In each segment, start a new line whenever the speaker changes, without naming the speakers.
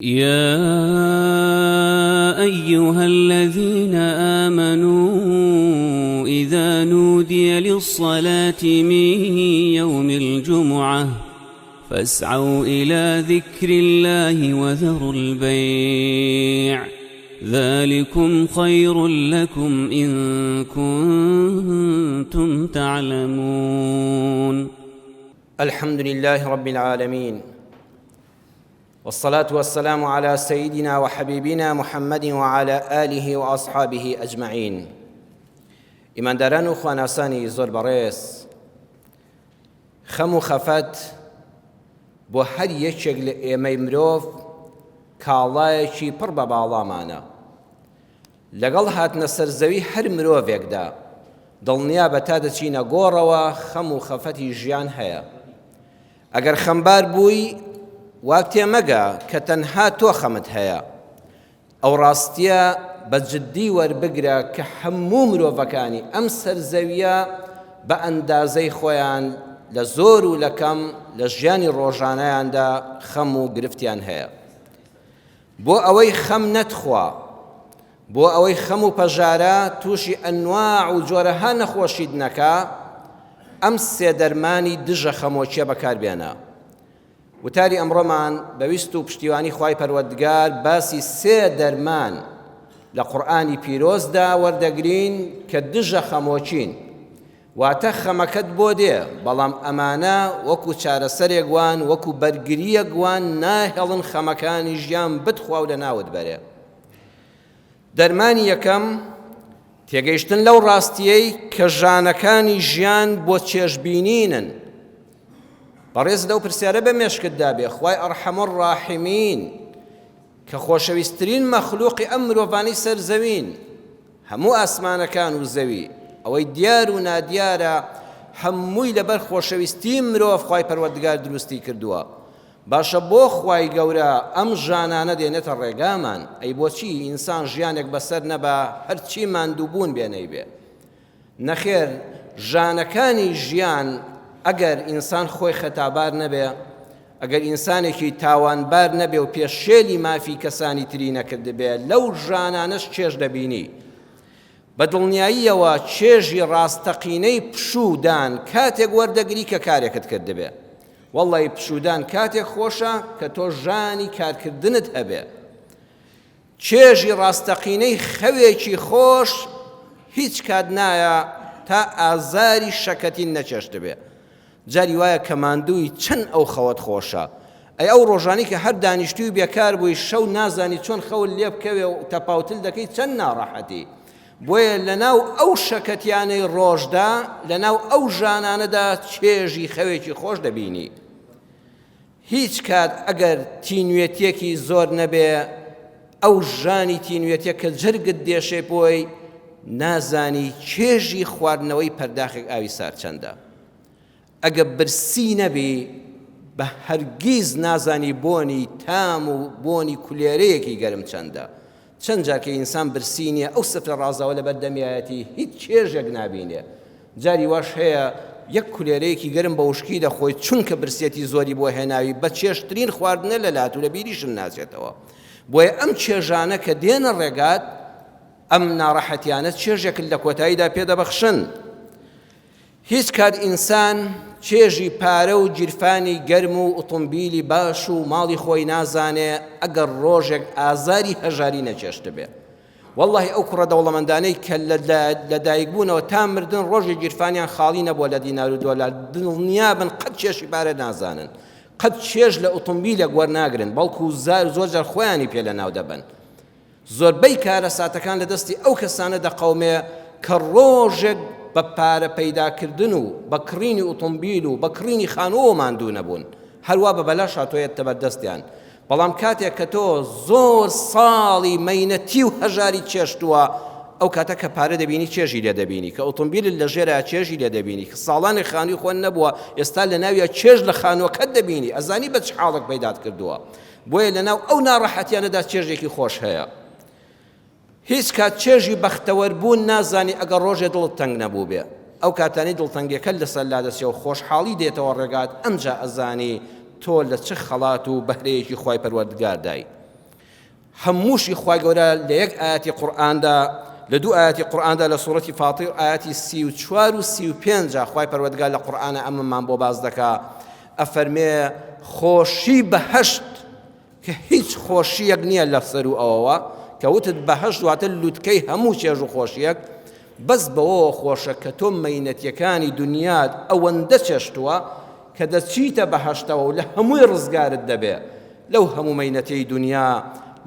يا أيها الذين آمنوا إذا نودي للصلاة من يوم الجمعة فاسعوا إلى ذكر الله وذروا البيع ذلكم خير لكم إن كنتم تعلمون.
الحمد لله رب العالمين، والصلاة والسلام على سيدنا وحبيبنا محمد وعلى آله وأصحابه أجمعين. ئیمانداران و خواناسانی زۆر بەڕێز، خەم و خەفەت بۆ هەر یەکێک لە ئێمەی مرۆڤ کاڵایەکی پڕ بە باڵامانە. لەگەڵ هاتنە سەر زەوی هەر مرۆڤێکدا دڵنیا بە تا دەچینە گۆڕەوە خەم و خەفەتی ژیان هەیە. ئەگەر خەمبار بووی وا تێمەگە کە تەنها تۆ خەمت هەیە. ئەو ڕاستیە بە جددی وەربگرە کە هەموو مرۆڤەکانی ئەم سەرزەویە بە ئەندازەی خۆیان لە زۆر و لە کەم لە ژیانی ڕۆژانەیاندا خەم و گرفتیان هەیە. بۆ ئەوەی خەم نەتخوا، بۆ ئەوەی خەم و پەژارە تووشی ئەنواع و جۆرەها نەخۆشیت نەکا، ئەم سێ دەرمانی دژە خەمۆکیە بەکاربێنە. وتاری ئەمڕۆمان بەویست و پشتیوانی خوای پەروەردگار باسی سێ دەرمان لە قورئانی پیرۆزدا وەردەگرین کە دژە خەمۆکین. واتە خەمەکەت بۆ دێ، بەڵام ئەمانە وەکو چارەسەرێک وان، وەکو بەرگریەک وان ناهێڵن خەمەکانی ژیان بتخوا و لە ناوت بەرێ. دەرمانی یەکەم تێگەیشتن لەو ڕاستیەی کە ژانەکانی ژیان بۆ چێژبینینن. بەڕێز لەو پرسیارە بە مێشکتدا بێ خوای ئەرحەم الراحیمین کە خۆشەویستترین مەخلوقی ئەم مرۆڤانەی سەر زەوین، هەموو ئاسمانەکان و زەوی، ئەوەی دیار و نادیارە هەمووی لەبەر خۆشەویستی مرۆڤ خوای پەروەردگار دروستی کردووە. باشە بۆ خوای گەورە ئەم ژانانە دێنێتە ڕێگامان؟ ئەی بۆچی ئینسان ژیانێک بەسەر نەبا هەرچی ماندووبوون بێنەی بێ؟ نەخێر، ژانەکانی ژیان ئەگەر ئینسان خۆی خەتابار نەبێ، ئەگەر ئینسانێکی تاوانبار نەبێ و پێشێلی مافی کەسانی تری نەکردبێ، لەو ژانانەش چێژ دەبینی. بە دڵنیاییەوە چێژی ڕاستەقینەی پشودان کاتێک وەردەگری کە کارێکت کردبێ. وەڵڵی پشودان کاتێک خۆشە کە تۆ ژانی کارکردنت هەبێ. چێژی ڕاستەقینەی خەوێکی خۆش هیچ کات نایە تا ئازاری شەکەتین نەچێشتبێ. جاری وایە کە ماندووی چەند ئەو خەوت خۆشە. ئەی ئەو ڕۆژانی کە هەر دانیشتوی بێکار بووی شەو نازانی چۆن خەوت لێ بکەوێ و تەپاوتل دەکەی چەند ناڕەحەتی. بۆیە لەناو ئەو شەکەتیانەی ڕۆژدا، لەناو ئەو ژانانەدا چێژی خەوێکی خۆش دەبینی. هیچ کات ئەگەر تینوێتیەکی زۆر نەبێ، ئەو ژانی تینوێتیە کە جرگت دێشێ بۆی نازانی چێژی خواردنەوەی پەرداخێک ئاوی سار چەندە. ئەگە برسی نەبی بە هەرگیز نازانی بۆنی تام و بۆنی کولێرەیەکی گەرم چەندە. چەند جارکە ئینسان برسی نییە ئەو سفرە ڕازاوە لە بەردەمیایەتی هیچ چێژێک نابینێ. جاری واش هەیە یەک کولێرەیەکی گەرم بە وشکی دەخۆی چونکە برسێتی زۆری بۆ هێناوی، بە چێشترین خواردنە لە لات و لە بیریشم ناچێتەوە. بۆیە ئەم چێژانە کە دێنە ڕێگات، ئەم ناڕەحەتیانە چێژێکت لە کۆتاییدا پێدەبەخشن. هیچ کات ئینسان چێژی پارە و گیرفانی گەرم و ئۆتۆمبیلی باش و ماڵی خۆی نازانێ ئەگەر ڕۆژێک ئازاری هەژاری نەچێشتە بێ. وەڵڵاهی ئەو کوڕە دەوڵەمەندانەی کە لە دایک بوونەوە تا مردن ڕۆژی گیرفانیان خاڵی نەبووە لە دینار و دۆلار، دڵنیا بن قەت چێشی پارە نازانن، قەت چێژ لە ئۆتۆمبیلێک وەرناگرن، بەڵکو زۆر جار خۆیانی پێ لە ناو دەبن. زۆربەی کارە ساتەکان لە دەستی ئەو کەسانە دەقەومێ کە ڕۆژێک بە پارە پەیداکردن و بە کڕینی ئۆتۆمبیل و بە کڕینی خانووە ماندوو نەبوون، هەروە بە بەلاش هاتوویەتە بەردەستیان. بەڵام کاتێک کە تۆ زۆر ساڵی مەینەتی و هەژاری چێشتووە، ئەو کاتە کە پارە دەبینی چێژی لێ دەبینی، کە ئۆتۆمبیل لە ژێرە چێژی لێ دەبینی، کە ساڵانی خانووی خۆن نەبووە ئێستا لە ناویە چێژ لە خانووەکەت دەبینی، ئەزانی بە چ حاڵێک پەیدات کردووە. بۆیە لەناو ئەو ناڕەحەتیانەدا چێژێکی خۆش هەیە. هیچ کات چێژی بەختەوەربوون نازانی ئەگەر ڕۆژێ دڵت تەنگ نەبوو بێ. ئەو کاتانی دڵتەنگیەکە لەسەر لادەسێ و خۆشحاڵی دێتەوە ڕێگات، ئەمجا ئەزانی تۆ لە چه خەڵات و بەهرەیەکی خوای پەروەردگار دای. هەمووشی خوای گەورە لە یەک ئاەتی قورئاندا لە دوو ئاەتی قورئاندا لە سوورەتی فاتیر ئاەتی 34 و 35 خوای پەروەردگار لە قورئانە ئەمەمان بۆ باز دەکا ئەفەرمێ خۆشی بەهەشت کە هیچ خۆشیەک نییە لە سەر و ئەوەوە کە وتت بەهەشت واتە لووتکەی هەموو چێژ و خۆشیەک بەس بەوەوە خۆشە کە تۆ مەینەتیەکانی دنیات ئەوەندە چێشتووە کە دەچیتە بەهەشتەوە و لە هەمووی ڕزگارت دەبێ لەو هەموو مەینەتەی دنیا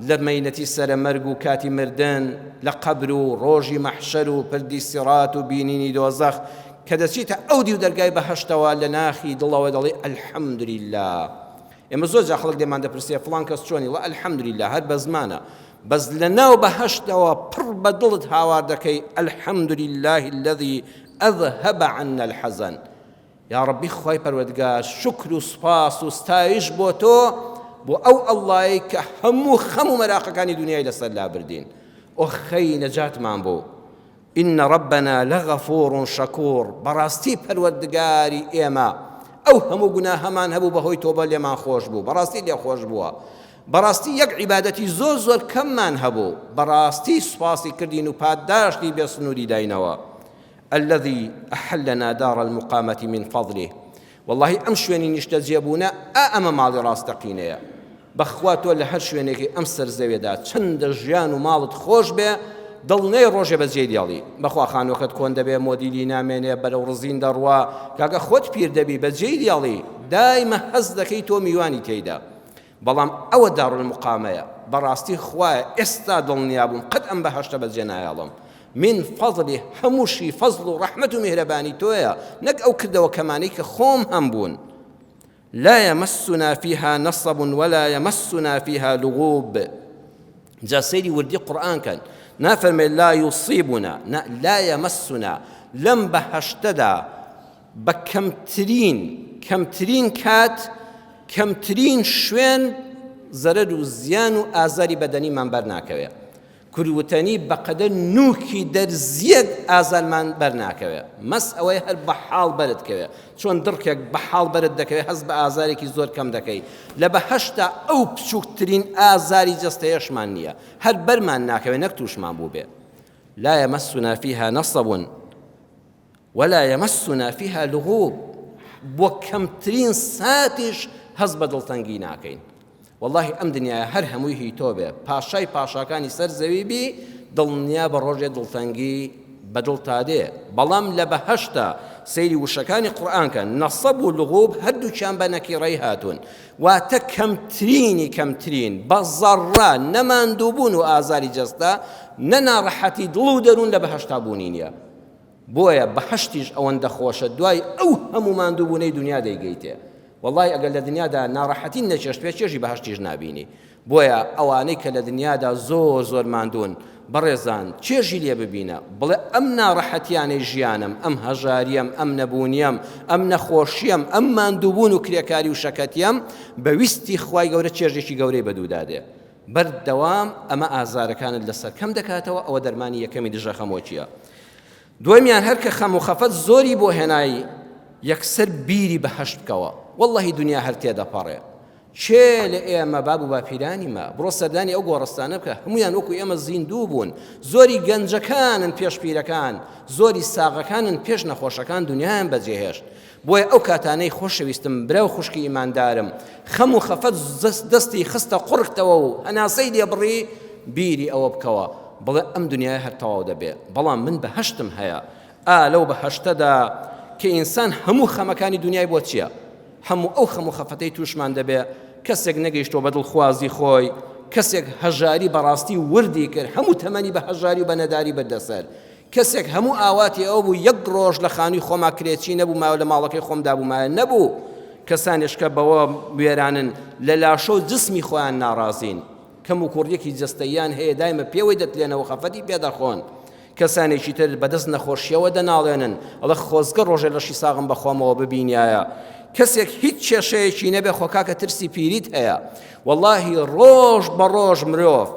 لە مەینەتی سەرەمەرگ و کاتی مردن لە قەبر و ڕۆژی مەحشەر و پردی سیڕات و بینینی دۆزەخ کە دەچیتە ئەو دی و دەرگای بەهەشتەوە لە ناخی دڵەوە دەڵێ ئەلحەمدولیلا. ئێمە زۆر جا خەڵک دێمان دەپرسێ فڵان کەس چۆنی وە ئەلحەمدولیلا هەر بە زمانە بەس لە ناو بەهەشتەوە پڕ بە دڵت هاوار دەکەی ئەلحەمدولله الذي ئەذهب عنا الحەزەن. یا ڕەبی خوای پەروەردگار شکر و سوپاس و ستایش بۆ تۆ بۆ ئەو ئەڵڵایی کە هەموو خەم و مەراقەکانی دنیای لەسەر لابردین ئۆخەی نەجاتمان بۆ. ئین ربنا لەغەفوڕ شەکوور بەڕاستی پەروەردگاری ئێمە ئەو هەموو گوناهەمان هەبوو بەهۆی تۆبە لێمان خۆش بوو بەڕاستی لێ خۆش بووە بەڕاستی یەک عیبادەتی زۆر زۆر کەممان هەبوو بەڕاستی سوپاسی کردین و پاداشتی بێ سنووری داینەوە. الذي أحلنا دار المقامة من فضله. والله ئەم شوێنی نیشتە جێبوونە ئەمە ماڵی ڕاستەقینەیە بەخوا تۆ لە هەر شوێنێکی ئەم سەرزەوێدا چەندە ژیان و ماڵت خۆش بێ دڵنەی ڕۆژێ بەجێ دێڵی بەخوا خانووەکەت کۆن دەبێ مۆدیلی نامێنێ بەرەو ڕزین دەڕوا کاکە خۆت پیر دەبی بەجێ دێڵی دایمە هەز دەکەی تۆ میوانی تێیدا. بەڵام ئەوە دارالمقامەیە بەڕاستی خوایە ئێستا دڵنیا بووم قەت ئەم بەهەشتە بەجێ نایەڵم من فضله هەمووشی فەزڵ و ڕەحمەت و میهرەبانی تۆیە نەک ئەو کردەوە کەمانەی کە خۆم هەم بوون. لا يمسنا فيها نصب ولا يمسنا فيها لغوب. جا سەیری وردی قورئان کەن نافەرمێ لا يصيبنا لا يمسنا لەم بەهەشتەدا بە کەمترین کات کەمترین شوێن زەرەر و زیان و ئازاری بەدەنیمان بەرناکەوێ کوروتەنی بەقەدەر نووکی دەرزیەک ئازارمان بەرناکەوێ مەس ئەوەی هەر بە حاڵ بەرت کەوێ چۆن دڕکێک بە حاڵ بەرت دەکەوێت هەز بە ئازارێکی زۆر کەم دەکەی لە بەهەشتا ئەو بچووکترین ئازاری جەستەیەشمان نییە هەر بەرمان ناکەوێت نەک تووشمان بوو بێ. لا يمسنا فيها نصب ولا يمسنا فيها لغوب. بۆ کەمترین ساتیش هەز بە دڵتەنگی ناکەین. والله ئەم دنیاە هەر هەمووی هی تۆ بێ پاشای پاشاکانی سەر زەوی بی دڵنیا بە ڕۆژێ دڵتەنگی بەدڵ تا دێ. بەڵام لە بەهەشتا سەیری وشەکانی قورئان کە نەسەب و لغوب هەردووچیان بە نەکیڕەی هاتوون واتە کەمترین بە زەڕە نەماندووبوون و ئازاری جەستا نەناڕەحەتی دڵ و دەروون لە بەهەشتا بوونی نییە. بۆیە بەهەشتیش ئەوەندە خۆشە دوای ئەو هەموو ماندووبوونەی دنیا دەیگەیتێ. والله ئەگەر لە دنیادا ناڕەحەتی نەچێشت پێ چێژی بەهەشتیش نابینی. بۆیە ئەوانەی کە لە دنیادا زۆر ماندوون بەڕێزان چێژی لێ ببینە بڵێ ئەم ناڕەحەتیانەی ژیانم ئەم هەژاریم ئەم نەبوونیم ئەم نەخۆشیم ئەم ماندووبوون و کرێکاری و شەکەتیم بەویستی خوای گەورە چێژێکی گەورەی بەدوودادێ. بەردەوام ئەمە ئازارەکانت لەسەر کەم دەکاتەوە ئەوە دەرمانی یەکەمی دژە خەمۆچیە. دومیان هەر کە خەم و خەفەت زۆری بۆ هێنایی یەکسەر بیری بەهەشت بکەوە. والله دنیا هەر تێدەپەڕێ چێ لە ئێمە باب و باپیرانیمە بڕۆ سەردانی ئەو گۆڕستانە بکە هەمویان وەکو ئێمە زیندوو بوون زۆری گەنجەکانن پێش پیرەکان زۆری ساغەکانن پێش نەخۆشەکان دنیایان بەجێهێشت. بۆیە ئەو کاتانەی خۆشەویستم برا و خوشکی ئیماندارم خەم و خەفەت دەستی خستە قوڕکتەوە و هەناسەی لێبڕی بیری ئەوە بکەوە بڵێ ئەم دنیای هەر تەواو دەبێ بەڵام من بەهەشتم هەیە. لەو بەهەشتەدا کە ئینسان هەموو خەمەکانی دنیای بۆ چییە؟ هەموو ئەو خەم و خەفەتەی تووشمان دەبێ کەسێک نەگەیشتەوە بە دڵخوازی خۆی کەسێک هەژاری بەڕاستی وردی کرد هەموو تەمەنی بە هەژاری و بە نەداری بەردەسەر کەسێک هەموو ئاواتی ئەو بوو یەک ڕۆژ لە خانووی خۆما کرێچی نەبوو ماوە لە ماڵەکەی خۆمدا بوومایە نەبوو. کەسانیش کە بەوە وێرانن لە لاشە و جسمی خۆیان ناڕازین کەم و کوڕیەکی جەستەیان هەیە دایمە پێوەی دەتلێنەوە خەفەتی پێدەخۆن. کەسانێکی تر بەدەست نەخۆشیەوە دەناڵێنن ئەڵە خۆزگە ڕۆژێ لەشی ساغم بەخۆمەوە ببینایە. کەسێک هیچ کێشەیەکی نەبێ خۆکاکە ترسی پیریت هەیە. واللهی ڕۆژ بە ڕۆژ مرۆڤ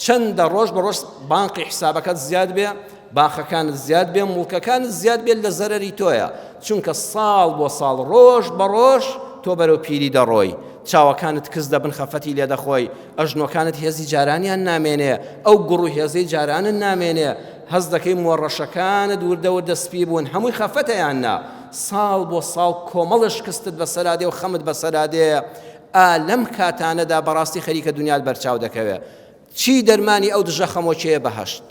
چەندە ڕۆژ بە ڕۆژ بانقی حسابەکەت زیاد بێ باخەکانت زیاد بێ موڵکەکانت زیاد بێت لە زەرەری تۆیە چونکە ساڵ بۆ ساڵ ڕۆژ بە ڕۆژ تۆ بەرەو پیری دەڕۆی چاوەکانت کەس دەبن خەفەتی لێ دەخۆی ئەژنۆکانت هێزی جارانیان نامێنێ ئەو گوڕ و هێزەی جارانت نامێنێ هەز دەکەی مۆڕەشەکانت دووردەوە دەسپی بوون هەمووی خەفەتەیان نا ساڵ بۆ ساڵ کۆمەڵش کەستت بەسەرادێ و خەمت بەسەرادێ لەم کاتانەدا بەڕاستی خەریکە دنیات بەرچاو دەکەوێت چی دەرمانی ئەو دژە خەمۆکیەیە بەهەشت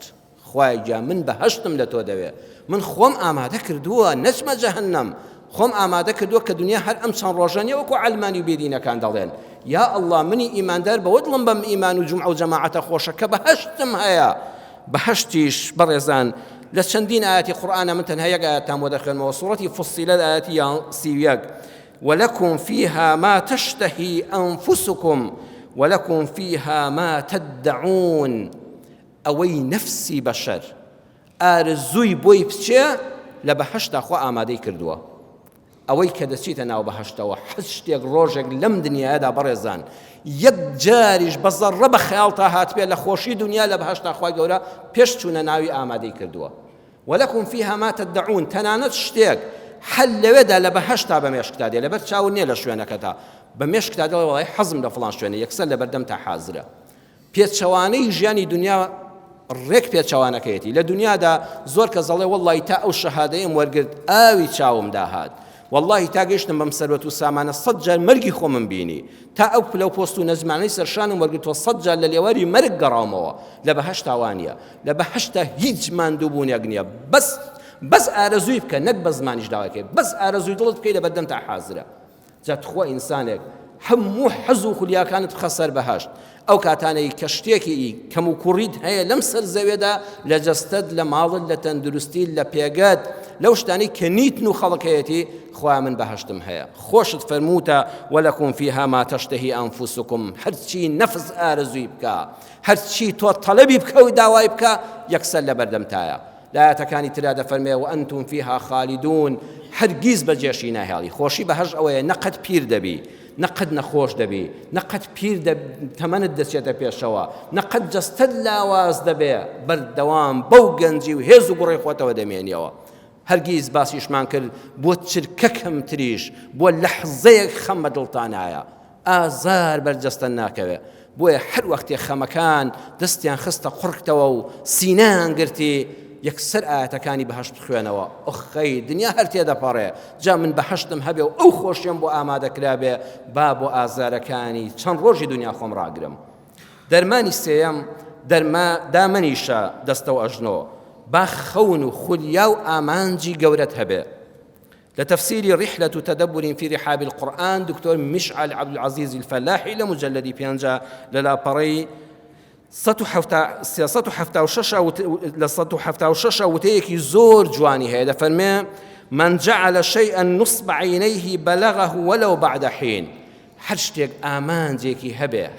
خوای گیان من بەهەشتم لە تۆ دەوێ من خۆم ئامادە کردووە نەچمە جەهەنەم خۆم ئامادە کردووە کە دنیا هەر ئەم چەند ڕۆژانیە وەکو عەلمانی و بێدینەکان دەڵێن یا ئەڵڵا منی ئیماندار بەوە دڵم بەم ئیمان و جومعە و جەماعەتە خۆشە کە بەهەشتم هەیە بەهەشتیش بەڕێزان لە چەندین ئاەتی قورئانە من تەنها یەک ئاەتان بۆ دەخوێنمەوە سوورەتی فوسیلەت ئاەتی 31 ولكم فيها ما تشتهي أنفسكم ولكم فيها ما تدعون ئەوەی نەفسی بەشەر ئارزووی بۆی بچێ لە بەهەشتا خوا ئامادەی کردووە ئەوەی کە دەچیتە ناو بەهەشتەوە حەز شتێک ڕۆژێک لەم دنیادا بەڕێزان یەک جاریش بە زەڕە بە خەیاڵ تا هاتبێ لە خۆشی دنیا لە بەهەشتا خوای گەورە پێش چوونە ناوی ئامادەی کردووە ولكم فيها ما تدعون تەنانەت شتێک حل لەوێدا لە بەهەشتا بە مێشکتا دێ لەبەر چاور نییە لە شوێنەکەتا بە مێشکتا دێڵێ وەڵای حەزم لە فڵان شوێنە یەکسەر لەبەردەم تا حازرە پێچەوانەی ژیانی دنیا ڕێک پێچەوانەکەیەتی لە دنیادا زۆر کە زەڵێ وەڵڵی تا ئەو شەهادەیەم وەرگرت ئاوی چاوم داهات والله تا گەیشتم بەم سەروەت و سامانە 100 جار مەرگی خۆمم بینی تا ئەو پلە و پۆست و نەزمانەی سەرشانم وەرگرتووە 100 جار لە لێواری مەرگ گەڕاومەوە لە بەهەشتا وانە لە بەهەشتا هیچ ماندووبوونێک نییە بەس ئارەزووی بکە نەک بە زمانیش داواکەی بەس ئارەزووی دڵت بکەی لە بەردەم تا حازرە جات خوا ئینسانێک هەموو حەز و خولیاکانت بخە سەر بەهەشت ئەو کاتانەی کە شتێکی کەم و کوڕیت هەیە لەم سەر زەوێدا لە جەستەت لە ماڵت لە تەندروستی لە پێگەت لەو شتانەی کە نیتن و خەڵکەیەتی خوا من بەهەشتم هەیە خۆشت فەرمووتە وەلەکم فیها ما تەشتەهی ئەنفوسکم هەرچی نەفس ئارزووی بکە هەرچی تۆ تەڵەبی بکە و داوای بکە یەکسەر لە بەردەمتایە لایەتەکانی ترا دەفەرمێ وأنتم فيها خالدون هەرگیز بەجێشی ناهێڵی خۆشی بەهەشت ئەوەیە نەقەت پیر دەبی نەقەت نەخۆش دەبی نەقەت پیر تەمەنت دەچێتە پێشەوە نەقەت جەستەت لاواز دەبێ بەردەوام بەو گەنجی و هێز و گوڕی خۆتەوە دەمێنیەوە هەرگیز باسیشمان کرد بۆ چرکەکەم تریش بۆ لەحزەیەک خەم بە دڵتانایە ئازار بەرجەستە ناکەوێ بۆیە هەر وەختێ خەمەکان دەستیان خستە قوڕکتەوە و سینەیان گرتی یەکسەر ئاەتەکانی بەهەشت بخوێنەوە ئۆخەی دنیا هەر تێدەپەڕێ جا من بەهەشتم هەبێ و ئەو خۆشیێم بۆ ئامادەکرابێ با بۆ ئازارەکانی چەند ڕۆژی دنیا خۆم ڕاگرم دەرمانی سێیەم دامەنیشە دەستەوە ئەژنۆ با خەون و خولیا و ئامانجی گەورەت هەبێ لتفسير رحلة تدبر في رحاب القرآن دكتور مشعل عبد العزيز الفلاحي لمجلد بيانجا للا سياسة حفتا وششة وتيكي زور جواني هذا فرمي من جعل شيئا نصب عينيه بلغه ولو بعد حين هرشتك آمان جيكي هبه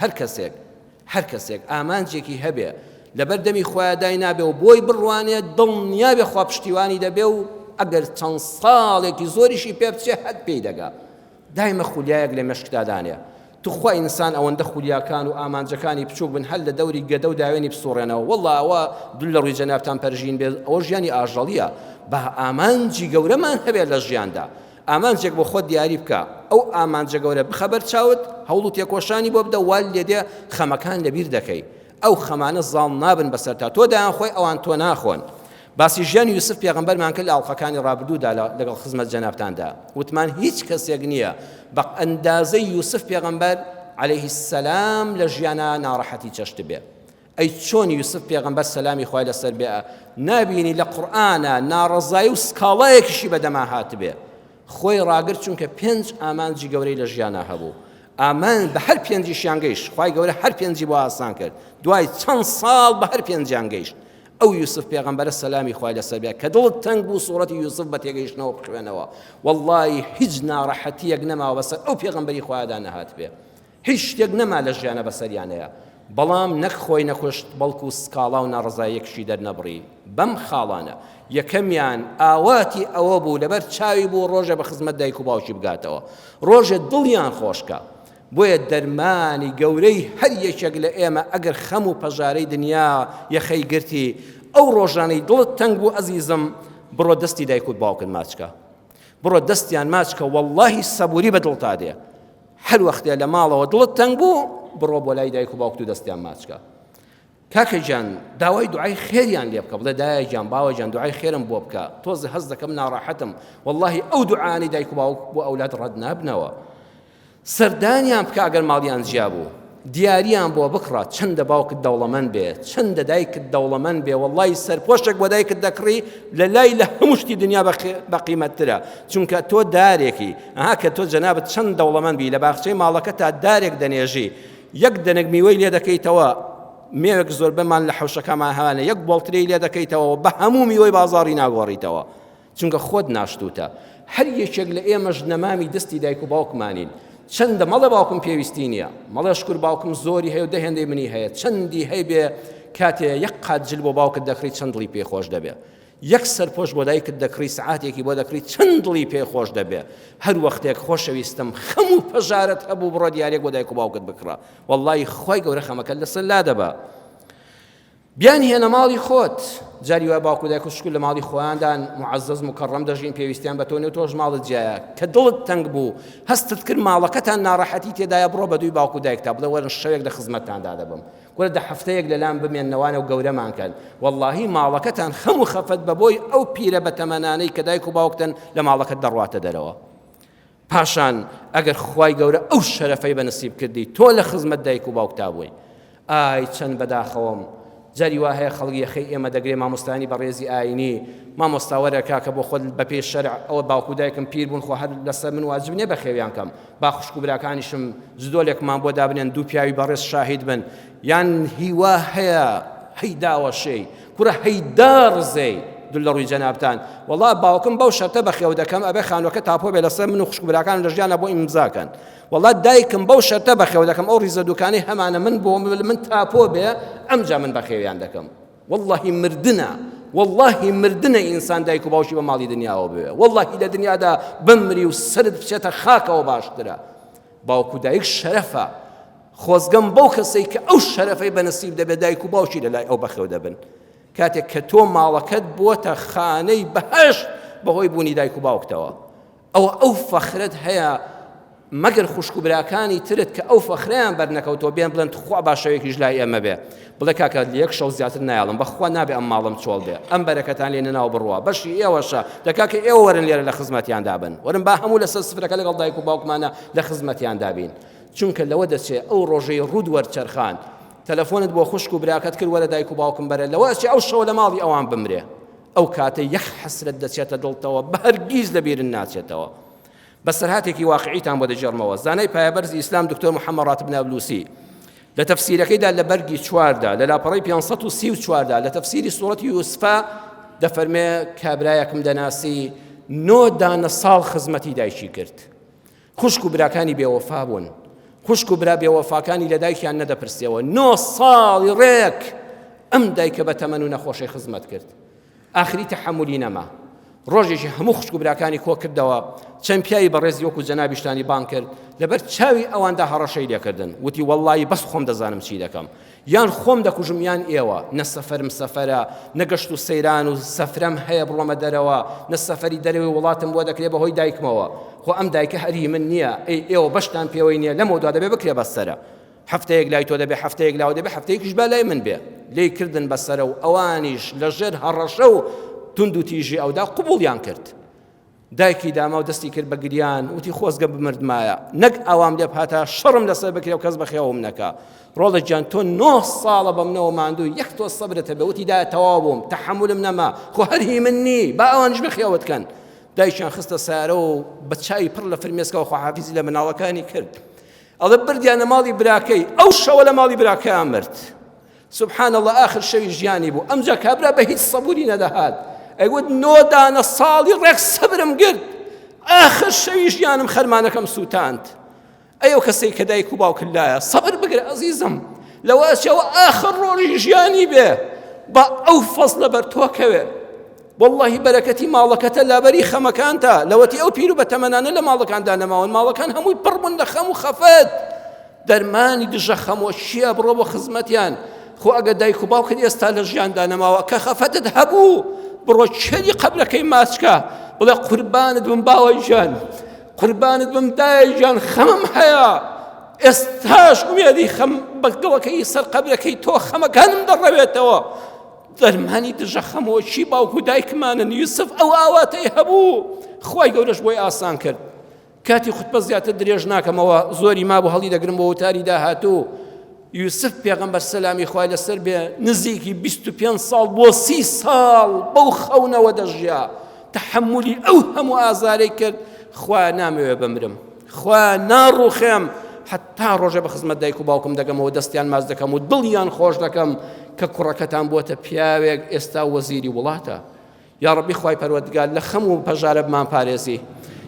هر كسيك آمان جيكي هبه لبردمي خواه داينا بي وبوي برواني دڵنیا بێ خوا پشتیوانی دەبێ و ئەگەر چەند ساڵێکی زۆریشی پێ بچێ هەت پێی دەگا دایمە خولیایەک لە مێشکدادانێ توخوا ئینسان ئەوەندە خولیاکان و ئامانجەکانی بچووک بن هەل لە دەوری گەدە و داوێنی بسوڕێنەوە وەڵڵا ئەوە دوول لە ڕووی جەنابتان پەرژین بێ ئەوە ژیانی ئاژەڵیە بە ئامانجی گەورەمان هەبێت لە ژیاندا ئامانجێک بۆ خۆت دیاری بکە ئەو ئامانجە گەورە بخەبەر چاوت هەوڵ و تێکۆشانی بۆ بدە وال لێدێ خەمەکان لەبیر دەکەی ئەو خەمانە زاڵ نابن بەسەرتا تۆ دایان خۆی ئەوان تۆ ناخۆن باسی ژیانی یوسف پێغەمبەرمان کرد لە ئاڵلقەکانی ڕابردوودا لەگەڵ خزمەت جەنابتاندا وتمان هیچ کەسێک نییە بە ئەندازەی یوسف پێغەمبەر عليه السلام لە ژیانە ناڕەحەتی چەشت بێ ئەی چۆن یوسف پێغەمبەر سەلامی خوای لەسەر بێ نابینی لە قورئانە ناڕەزایی و سکاڵایەکیشی بەدەما هات بێ خۆی ڕاگرت چونکە 5 ئامانجی گەورەی لە ژیانە هەبوو ئامان بە هەر 5یان گەیشت خوای گەورە هەر 5 بۆ ئاسان کرد دوای چەند ساڵ بە هەر 5یان گەیشت ئەو یوسف پێغەمبەرە سەلامی خوای لەسەر بێ کە دڵت تەنگ بوو سوورەتی یوسف بە تێگەیشتنەوە بخوێنەوە وەڵڵی هیچ ناڕەحەتیەک نەماوە بەسەر ئەو پێغەمبەری خوایدا نەهات بێ هیچ شتێک نەما لە ژیانە بەسەریانەیە بەڵام نەک خۆی نەکوشت بەڵکو سکاڵا و ناڕزایەکشی دەرنەبڕی بەم خاڵانە یەکەمیان ئاواتی ئەوە بوو لەبەر چاوی بوو ڕۆژە بە خزمەت دایک و باوکی بگاتەوە ڕۆژە دڵیان خۆشکە بۆیە دەرمانی گەورەی هەر یەکێک لە ئێمە ئەگەر خەم و پەژارەی دنیا یەخەی گرتی ئەو ڕۆژانەی دڵت تەنگ بوو ئەزیزم بڕۆ دەستی دایک و باوکت ماچکە بڕۆ دەستیان ماچکە وەڵڵاهی سەبووری بە دڵتا دێ هەر وەختێ لە ماڵەوە دڵت تەنگ بوو بڕۆ بۆ لای دایک و باوک و دەستیان ماچکە. کاکە گیان داوای دوعای خێریان لێ بکە، بڵێ دایە گیان باوە گیان دوعای خێرم بۆ بکە، تۆزە هەست دەکەم ناڕاحەتم، وەڵڵاهی ئەو دوعانی دایک و باوک بۆ ئەولاد ڕەت نابنەوە. سەردانیان بکە ئەگەر ماڵیان جیا بوو، دیاریان بۆ بکڕات چەندە باوکت دەوڵەمەند بێ، چەندە دایکت دەوڵەمەند بێ، وەڵڵاهی سەرپۆشێک بۆ دایکت دەکڕی لە لای لە هەموو شتی دنیا بەقیمەتترە، چونکە تۆ دارێکی ئەها کە تۆ جەنابەت چەند دەوڵەمەند بی لە باخچەی ماڵەکە تا دارێک دەنێژی، یەک دەنێک میوەی لێ دەکەیتەوە، مێوێک زۆر بەمان لە حەوشەکەمان هەوانە، یەک بۆڵترەی لێ دەکەیتەوە بە هەموو میوەی بازاڕی ناگۆڕیتەوە، چونکە خۆت ناشتوتە. هەر یەکێک لە ئێمەش نەمامی دەستی دایک و باوکمانین. چەندە مەڵە باوکم پێویستی نییە، مەڵێ شکر باوکم زۆری هەیە و دەهێندەی منی هەیە، چەندی هەی بێ کاتێ یەک قات جل بۆ باوکت دەکڕی چەند دڵی پێخۆش دەبێ، یەک سەرپۆش بۆ دایکت دەکڕی سعاتێکی بۆ دەکڕی چەند دڵی پێخۆش دەبێ. هەر وەختێک خۆشەویستم خەموو پەژارت هەبوو بڕۆ دیارێک بۆ دایک و باوکت بکڕە، وەڵڵاهی خۆی گەورە خەمەکەت لەسەر لا دەبا. بیان هێنە ماڵی خۆت، جاری وای باوکو دایک و شکر لە ماڵی خۆیاندان معزز مکەڕەم دەژین، پێویستیان بە تۆ نێ و تۆش ماڵت جیایە کە دڵت تەنگ بوو هەستت کرد ماڵەکەتان ناڕەحەتی تێدایە، بڕۆ بە دووی باوکو دایکتا بڵێ وەرن شەوێک لە خزمەتتاندا دەبم، وەرە دە هەفتەیەک لەلام بمێننەوانە و گەورەمان کەن، وەڵڵاهی ماڵەکەتان خەموو خەفەت بە بۆی ئەو پیرە بەتەمەنانەی کە دایک و باوکتن لە ماڵەکەت دەڕواتە دەرەوە. پاشان ئەگەر خوای گەورە ئەو شەرەفەی بەنسیب کردی تۆ لە خزمەت دایک و باوکتا بووی، ئای چەند بەداخەوەم جاری وا هەیە خەڵکی یەخەی ئێمە دەگرێ مامۆستانی بە ڕێزی ئاینی، مامۆستاوەرە کاکە بۆ خۆت بە پێی شەرع ئەوە باوکو دایکم پیر بوون خۆ هەر لەسەر من واجب نییە بە خێویان کەم، با خوشک و براکانیشم جدۆلێکمان بۆ دابنێن دوو پیاوی بەڕێز شاهید بن، یان هیوا هەیە هەیداوە شەی کوڕە هەیدار زەی دل لە ڕووی جەنابتان، وەڵا باوکم بەو شەرتە بەخێو دەکەم ئەبێ خانووەکە تاپۆ بێ لەسەر من و خوشک و براکان لە ژیانە بۆ ئیمزاکەن، وەڵا دایکم بەو شەرتە بەخێو دەکەم ئەو ڕیزە دوکانەی هەمانە من بۆ من تاپۆ بێ ئەمجا من بەخێویان دەکەم. واللهی مردنە، واللهی مردنە ئینسان دایک و باوشی بە ماڵی دنیاوە بوێ، واللهی لە دنیادا بمری و سرت بچێتە خاکەوە باشترە. باوک و دایک شەرەفە، خۆزگەم بەو کەسەی کە ئەو شەرەفەی بەنسیب دەبێت دایک و باوشی لەلای ئەو بەخێو دەبن. کاتێک کە تۆ ماڵەکەت بۆتە خانەی بەهەشت بەهۆی بوونی دایک و باوکتەوە، ئەو فەخرت هەیە مەگەر خوشک و براکانی ترت کە ئەو فەخریان بەرنەکەوتەوە بێن بڵێن خوا باشەوەیەکیش لای ئێمە بێ، بڵێ کاکە یەک شەو زیاتر نایڵم بەخوا نابێ ئەم ماڵم چۆڵ بێ، ئەم بەرەکەتان لێنە ناو بڕوە بەشی ئێوەشە، دەکاکە ئێوە وەرن لێرە لە خزمەتیان دابن، وەرن با هەموو لەسەر سفرەکە لەگەڵ دایک و باوکمانە لە خزمەتیان دابین، چونکە لەوە دەچێت ئەو ڕۆژەی ڕوود وەرچەرخان تەلەفۆنت بۆ خوشک و براکەت کرد وەرە دایک و باوکم بەرە، لەوە ئەچێ ئەو شەوە لە ماڵی ئەوان بمرێ، ئەو کاتە یەک حەسرەت دەچێتە دڵتەوە بە هەرگیز لەبیرن ناچێتەوە. بەسەرهاتێکی واقعیتان بۆ دەجێڕمەوە. زانای پایەبەرزی ئیسلام دکتۆر محەممەد ڕاتب نابلوسی لە تەفسیرەکەیدا لە بەرگی 4دا لە لاپەڕەی 534دا لە تەفسیری سوورەتی یوسفا دەفەرمێ کابرایەکم دەناسی 9 دانە ساڵ خزمەتی دایکی کرد، خوشک و براکانی بێوەفا بوون، خوشک و برا بێوەفاکانی لە دایکیان نەدەپرسیەوە، 9 ساڵی ڕێک ئەم دایکە بە تەمەن و نەخۆشی خزمەت کرد، ئاخری تەحەمولی نەما. ڕۆژێکی هەموو خوشک و براکانی کۆ کردەوە، چەند پیاوی بەڕێزی وەکو جەنابیشتانی بان کرد، لەبەر چاوی ئەواندا هەڕەشەی لێکردن، وتی وەڵڵی بەس خۆم دەزانم چی دەکەم، یان خۆم دەکوژم یان ئێوە، نە سەفەرم سەفەرە، نەگەشت و سەیران و سەفرەم هەیە بڕۆمە دەرەوە، نە سەفەری دەرەوەی وڵاتم بۆ دەکرێت بەهۆی دایکمەوە، خۆ ئەم دایکە هەری من نییە، ئێوە بەشتان پێوەی نییە، لەمەوە دوا دەبێ بکرێ بەسەرە، هەفتەیەک لای تۆ دەبێ، هەفتەیەک لاوە دەبێ، هەفتەیەکیش با لای من بێ، لێی کردن بەسەرە و ئەوانیش لەژێر هەڕەشە و تند و تیژی ئەودا قبوڵیان کرد. دایکی داما و دەستی کرد بە گریان، وتی خۆزگە بمردمایە، نەک ئەوام لێ بهاتە شەڕم لەسەر بکرێ و کەس بەخێوم نەکا، ڕۆڵە گیان تۆ 9 ساڵە بەمنەوە ماندوو، یەک تۆ سەبرەتە بێ، وتی دایە تەواو بووم تەحەمولم نەما، خۆ هەرهی من نی، با ئەوانش بەخێوت کەن. دایکیان خستە سارە و بە چاوی پڕ لە فرمێسکەوە خواحافیزی لە مناڵەکانی کرد، ئەڵێ بردیانە ماڵی براکەی، ئەو شەوە لە ماڵی براکەیان مرد. سبحان الله آخر شەوی ژیانی بوو، ئەمجا کابرا بە هیچ سەبووری نەدەهات، ئەیگوت 9 دانە ساڵی ڕێک سەبرم گرت، آخر شەوی ژیانم خەرمانەکەم سووتاند. ئەو کەسەی کە دایک و باوکت لایە سەبر بگرە ئەزیزم، لەواشەوە آخر ڕۆژی ژیانی بێ بە ئەو فەزلە بەر تۆکەوێ، واللهی بەرەکەتی ماڵەکەتە لابەری خەمەکانتە، لەوەتی ئەو پیر و بەتەمەنانە لە ماڵەکاندا نەماون، ماڵەکان هەمووی پڕ بوون لە خەم و خەفەت، دەرمانی دژە خەمۆشیە بڕۆ بۆ خزمەتیان. خۆ ئەگە دایک و باوکت ئێستا لە ژیاندا نەماوە کە خەفەتت هەبوو، بڕۆ چێری قەبرەکەی ماچکە، بڵێ قوربانت بم باوەی ژیان، قوربانت بم دایجان خەمم هەیە ئێستاش ئومێدی خەم بەگەڵەکەی سەر قەبرەکەی تۆ خەمەکانم دەڕەوێتەوە دەرمانی دژە خەمەوە چی باوکو دایکمانن یوسف ئەو ئاواتەی هەبوو خوای گەورەش بۆی ئاسان کرد کاتی خوتبە زیاتر درێژ ناکەمەوە زۆری مابوو هەڵی دەگرم بۆ وتاری داهاتوو یوسف پێغەمبەر سەلامی خوای لەسەر بێ نزیکی 25 ساڵ بۆ 30 ساڵ بەو خەونەوە دەژیا تحملی ئەو هەموو ئازارەی کرد خوا نامەوێ بمرم خوا ناڕوخێم حتا ڕۆژێ بە خزمەت دایک و باوکم دەگەمەوە دەستیان ماز دەکەم و دڵیان خۆش دەکەم کە کوڕەکەتان بۆتە پیاوێک ئێستا وەزیری وڵاتە یا ڕەبی خوای پەروەردگار لە خەم و پەژارە بمان پارێزی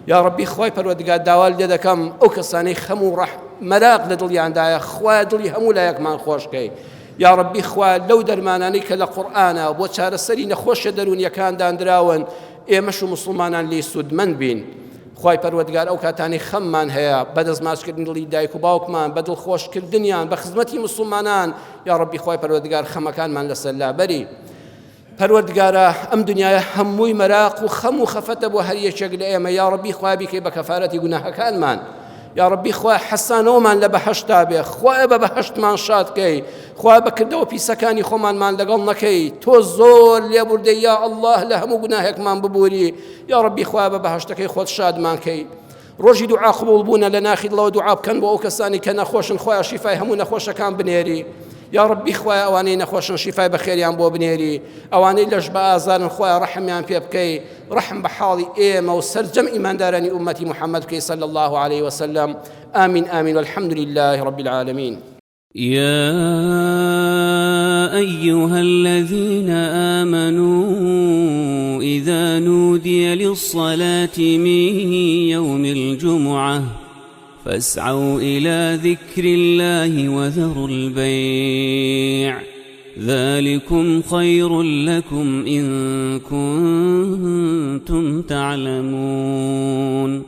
یا ڕەبی خوای پەروەردگار داوا لێ دەکەم ئەو کەسانەی خەم و مەراق لە دڵیاندایە خوا دڵی هەموو لایەکمان خۆشکەی یا ڕەبی خوا لەو دەرمانانەی کە لە قورئانە بۆ چارەسەری نەخۆشیە دەرونیەکان دانراون ئێمەش و موسڵمانان لێی سوودمەند بین خوای پەروەردگار ئەو کاتانی خەممان هەیە بەدەست ماچکردن دڵی دایک و باوکمان بە دڵخۆشکردنیان بە خزمەتی موسڵمانان یا ڕەبی خوای پەروەردگار خەمەکانمان لەسەر لابەری پەروەردگارە ئەم دنیاە هەمووی مەراق و خەم و خەفەتە بۆ هەر یەکێک لە ئێمە یا ڕەبی خوا بیکەی بە کەفارەتی گوناهەکانمان یا ڕەبی خوا حەسانەوەمان لە بەهەشتا بێ خوایە بە بەهەشتمان شادکەی خوا بەکردەوە پیسەکانی خۆمانمان لەگەڵ نەکەی تۆ زۆر لێبوردەی یا ئەڵڵاه لە هەموو گوناهێکمان ببووری یا ڕەبی خوا بە بەهەشتەکەی خۆت شادمان کەی ڕۆژی دوعا قبول بوونە لە ناخی دڵەوە دوعا بکەن بۆ ئەو کەسانی کە نەخۆشن خوایە شیفای هەموو نەخۆشەکان بنێری یا ڕەبی خوایە ئەوانەی نەخۆشن شیفای بەخێریان بۆ بنێری ئەوانەی لەش بە ئازارن خوایە ڕەحمیان پێ بکەی ڕەحم بە حاڵی ئێمە و سەرجەم ئیماندارانی ئومەتی محەممەد بکەی صلی الله عليه وسلم آمين آمين والحمد لله رب العالمين
يا أيها الذين آمنوا إذا نودي للصلاة من يوم الجمعة فاسعوا إلى ذكر الله وذروا البيع ذلكم خير لكم إن كنتم تعلمون